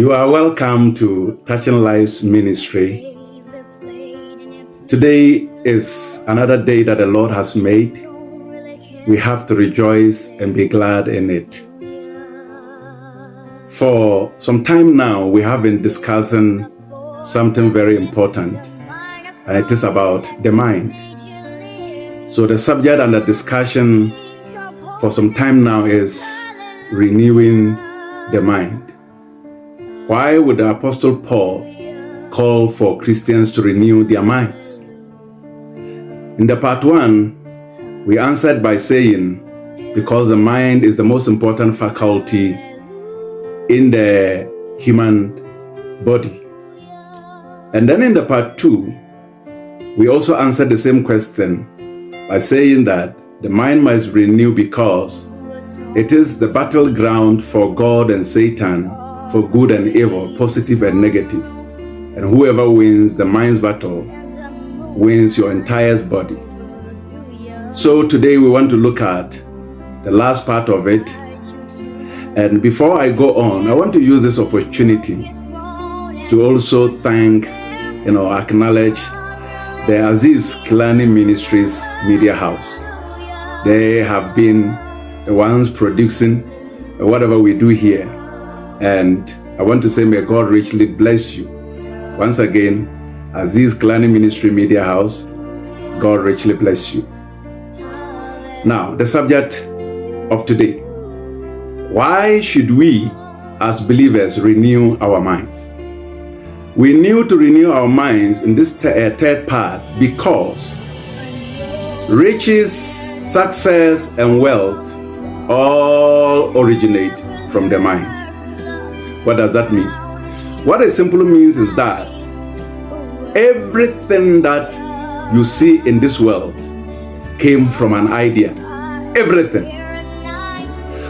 You are welcome to Touching Lives Ministry. Today is another day that the Lord has made. We have to rejoice and be glad in it. For some time now, we have been discussing something very important, and it is about the mind. So the subject under discussion for some time now is renewing the mind. Why would the Apostle Paul call for Christians to renew their minds? In the part 1, we answered by saying, because the mind is the most important faculty in the human body. And then in the part 2, we also answered the same question by saying that the mind must renew because it is the battleground for God and Satan, for good and evil, positive and negative. And whoever wins the mind's battle wins your entire body. So today we want to look at the last part of it. And before I go on, I want to use this opportunity to also thank, acknowledge the Aziz Kilani Ministries Media House. They have been the ones producing whatever we do here. And I want to say, may God richly bless you. Once again, Aziz Kilani Ministry Media House, God richly bless you. Now, the subject of today. Why should we, as believers, renew our minds? We need to renew our minds in this third part because riches, success, and wealth all originate from the mind. What does that mean? What it simply means is that everything that you see in this world came from an idea. Everything.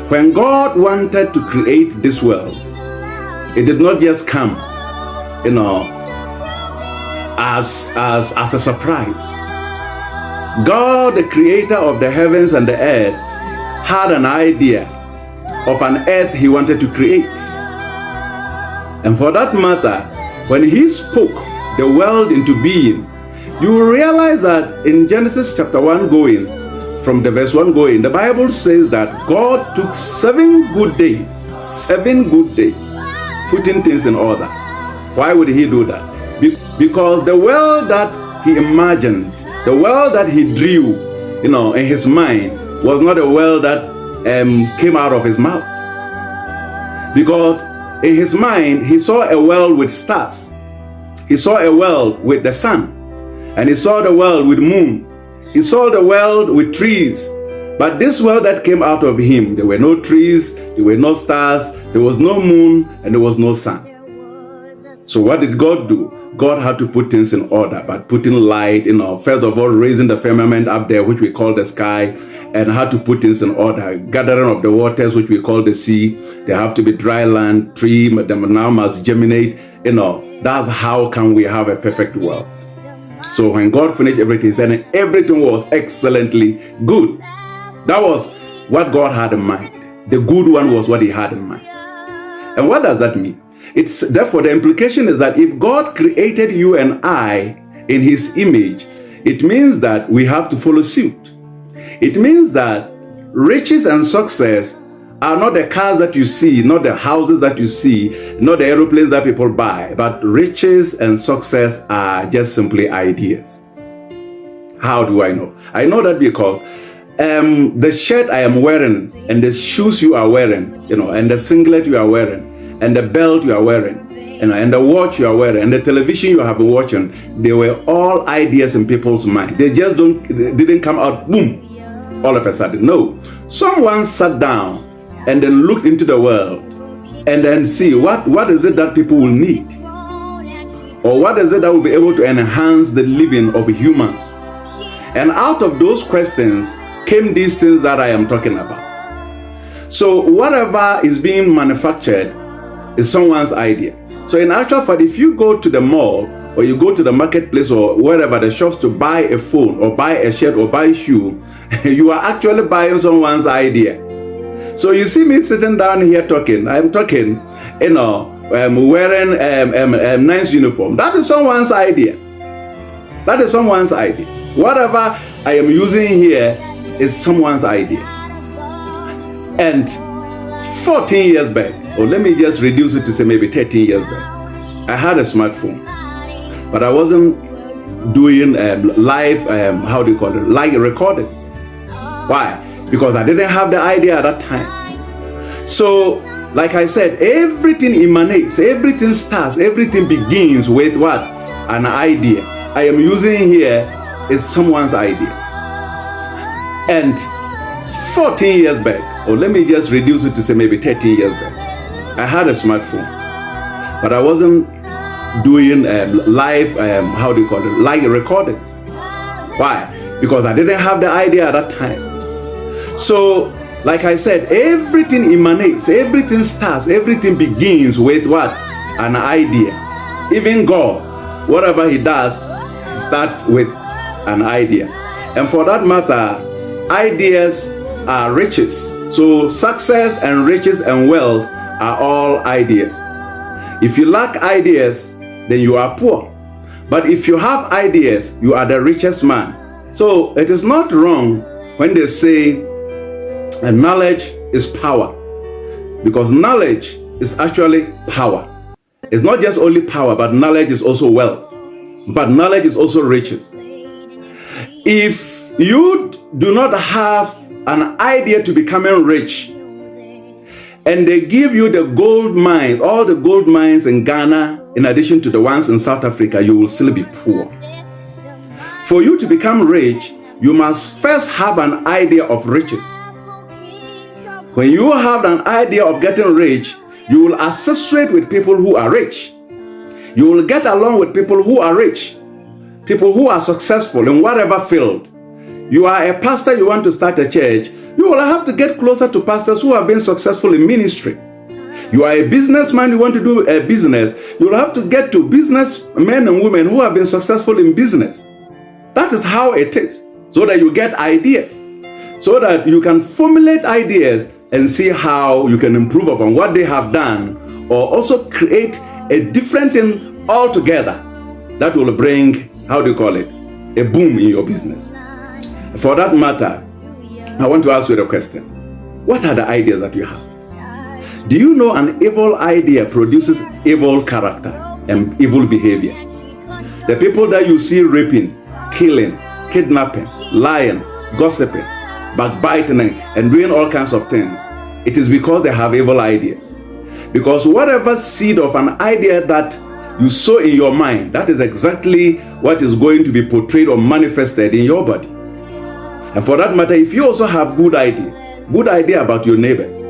When God wanted to create this world, it did not just come, as a surprise. God, the creator of the heavens and the earth, had an idea of an earth he wanted to create. And for that matter, when he spoke the world into being, you will realize that in Genesis chapter 1 from the verse 1 the Bible says that God took 7 good days, putting things in order. Why would he do that? Because the world that he imagined, the world that he drew, in his mind, was not a world that came out of his mouth. Because in his mind, he saw a world with stars. He saw a world with the sun. And he saw the world with moon. He saw the world with trees. But this world that came out of him, there were no trees, there were no stars, there was no moon, and there was no sun. So what did God do? God had to put things in order, but putting light, first of all, raising the firmament up there, which we call the sky, and had to put things in order. Gathering of the waters, which we call the sea. There have to be dry land, tree, now must germinate. That's how can we have a perfect world. So when God finished everything, he said everything was excellently good. That was what God had in mind. The good one was what he had in mind. And what does that mean? Therefore, the implication is that if God created you and I in his image, it means that we have to follow suit. It means that riches and success are not the cars that you see, not the houses that you see, not the aeroplanes that people buy, but riches and success are just simply ideas. How do I know? I know that because the shirt I am wearing and the shoes you are wearing, and the singlet you are wearing, and the belt you are wearing, and the watch you are wearing, and the television you have been watching, they were all ideas in people's mind. They just didn't come out, boom, all of a sudden. No. Someone sat down and then looked into the world and then see what is it that people will need, or what is it that will be able to enhance the living of humans. And out of those questions came these things that I am talking about. So whatever is being manufactured is someone's idea. So in actual fact, if you go to the mall or you go to the marketplace or wherever the shops to buy a phone or buy a shirt or buy a shoe, you are actually buying someone's idea. So you see me sitting down here talking. I'm talking, wearing nice uniform. That is someone's idea. That is someone's idea. Whatever I am using here is someone's idea. And 14 years back, or let me just reduce it to say maybe 13 years back, I had a smartphone, but I wasn't doing live, live recordings. Why? Because I didn't have the idea at that time. So, like I said, everything emanates, everything starts, everything begins with what? An idea. I am using here is someone's idea. And 14 years back, or let me just reduce it to say maybe 13 years back, I had a smartphone, but I wasn't doing live, live recordings. Why? Because I didn't have the idea at that time. So, like I said, everything emanates, everything starts, everything begins with what? An idea. Even God, whatever he does, starts with an idea. And for that matter, ideas are riches. So success and riches and wealth are all ideas. If you lack ideas, then you are poor. But if you have ideas, you are the richest man. So it is not wrong when they say knowledge is power, because knowledge is actually power. It's not just only power, but knowledge is also wealth. But knowledge is also riches. If you do not have an idea to becoming rich, and they give you the gold mines, all the gold mines in Ghana, in addition to the ones in South Africa, you will still be poor. For you to become rich, you must first have an idea of riches. When you have an idea of getting rich, you will associate with people who are rich. You will get along with people who are rich, people who are successful in whatever field. You are a pastor, you want to start a church, you will have to get closer to pastors who have been successful in ministry. You are a businessman, you want to do a business, you will have to get to businessmen and women who have been successful in business. That is how it is, so that you get ideas, so that you can formulate ideas and see how you can improve upon what they have done, or also create a different thing altogether that will bring, a boom in your business. For that matter, I want to ask you the question. What are the ideas that you have? Do you know an evil idea produces evil character and evil behavior? The people that you see raping, killing, kidnapping, lying, gossiping, backbiting, and doing all kinds of things, it is because they have evil ideas. Because whatever seed of an idea that you sow in your mind, that is exactly what is going to be portrayed or manifested in your body. And for that matter, if you also have good idea about your neighbors,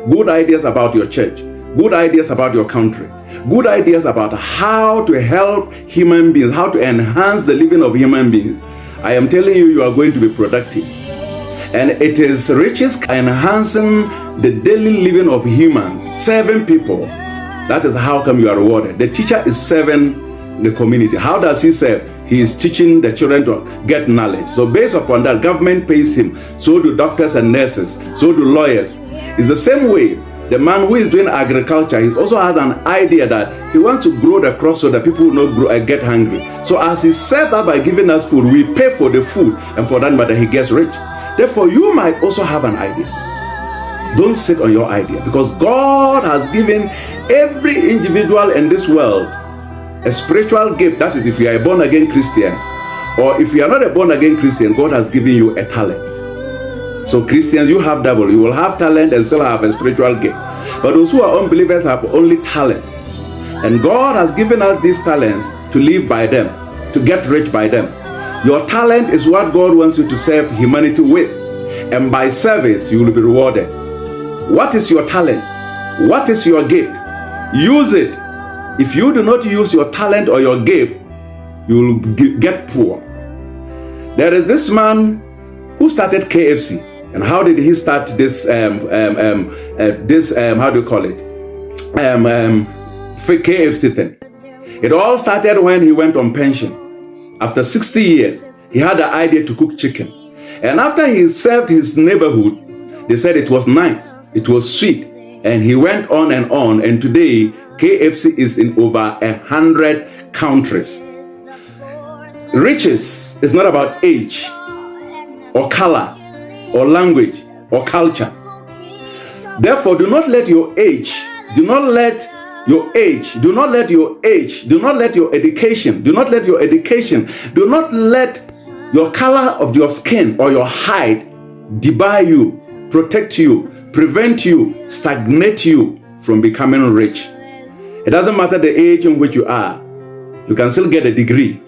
good ideas about your church, good ideas about your country, good ideas about how to help human beings, how to enhance the living of human beings, I am telling you, you are going to be productive. And it is riches enhancing the daily living of humans, serving people. That is how come you are rewarded. The teacher is serving the community. How does he serve? He is teaching the children to get knowledge. So based upon that, government pays him. So do doctors and nurses. So do lawyers. It's the same way. The man who is doing agriculture, he also has an idea that he wants to grow the crops so that people will not grow and get hungry. So as he serves us by giving us food, we pay for the food, and for that matter, he gets rich. Therefore, you might also have an idea. Don't sit on your idea, because God has given every individual in this world a spiritual gift. That is, if you are a born-again Christian, or if you are not a born-again Christian, God has given you a talent. So Christians, you have double. You will have talent and still have a spiritual gift. But those who are unbelievers have only talents. And God has given us these talents to live by them, to get rich by them. Your talent is what God wants you to serve humanity with. And by service, you will be rewarded. What is your talent? What is your gift? Use it. If you do not use your talent or your gift, you will get poor. There is this man who started KFC. And how did he start this, KFC thing? It all started when he went on pension. After 60 years, he had the idea to cook chicken. And after he served his neighborhood, they said it was nice, it was sweet. And he went on, and today, KFC is in over 100 countries. Riches is not about age or color or language or culture. Therefore, do not let your age, do not let your education, do not let your color of your skin or your height debar you, protect you, prevent you, stagnate you from becoming rich. It doesn't matter the age in which you are. You can still get a degree.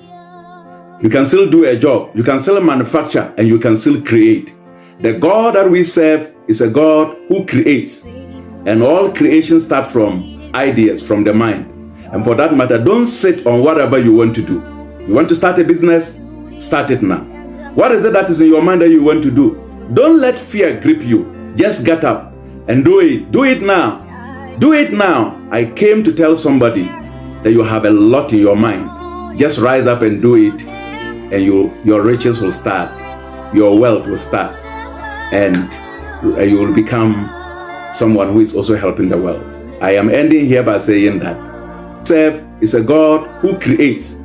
You can still do a job. You can still manufacture, and you can still create. The God that we serve is a God who creates. And all creation starts from ideas, from the mind. And for that matter, don't sit on whatever you want to do. You want to start a business? Start it now. What is it that is in your mind that you want to do? Don't let fear grip you. Just get up and do it. Do it now. Do it now. I came to tell somebody that you have a lot in your mind. Just rise up and do it, and your riches will start. Your wealth will start. And you will become someone who is also helping the world. I am ending here by saying that serve is a God who creates,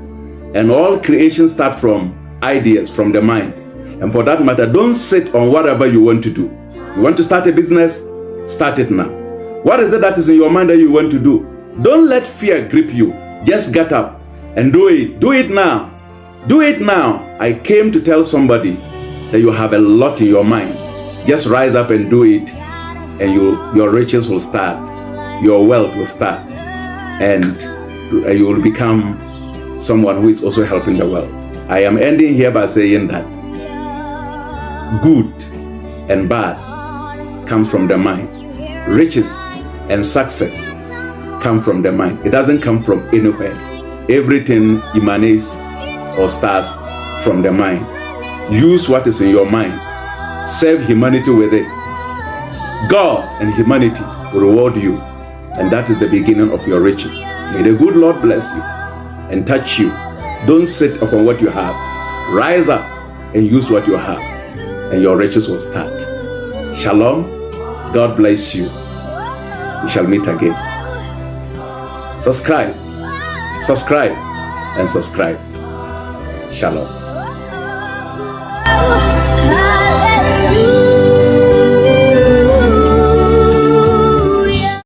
and all creation starts from ideas, from the mind. And for that matter, don't sit on whatever you want to do. You want to start a business? Start it now. What is it that is in your mind that you want to do? Don't let fear grip you. Just get up and do it. Do it now. Do it now. I came to tell somebody that you have a lot in your mind. Just rise up and do it, and your riches will start. Your wealth will start, and you will become someone who is also helping the world. I am ending here by saying that good and bad comes from the mind. Riches and success come from the mind. It doesn't come from anywhere. Everything emanates or starts from the mind. Use what is in your mind. Serve humanity with it. God and humanity will reward you, and that is the beginning of your riches. May the good Lord bless you and touch you. Don't sit upon what you have. Rise up and use what you have, and your riches will start. Shalom. God bless you. We shall meet again. Subscribe, and subscribe. Shalom.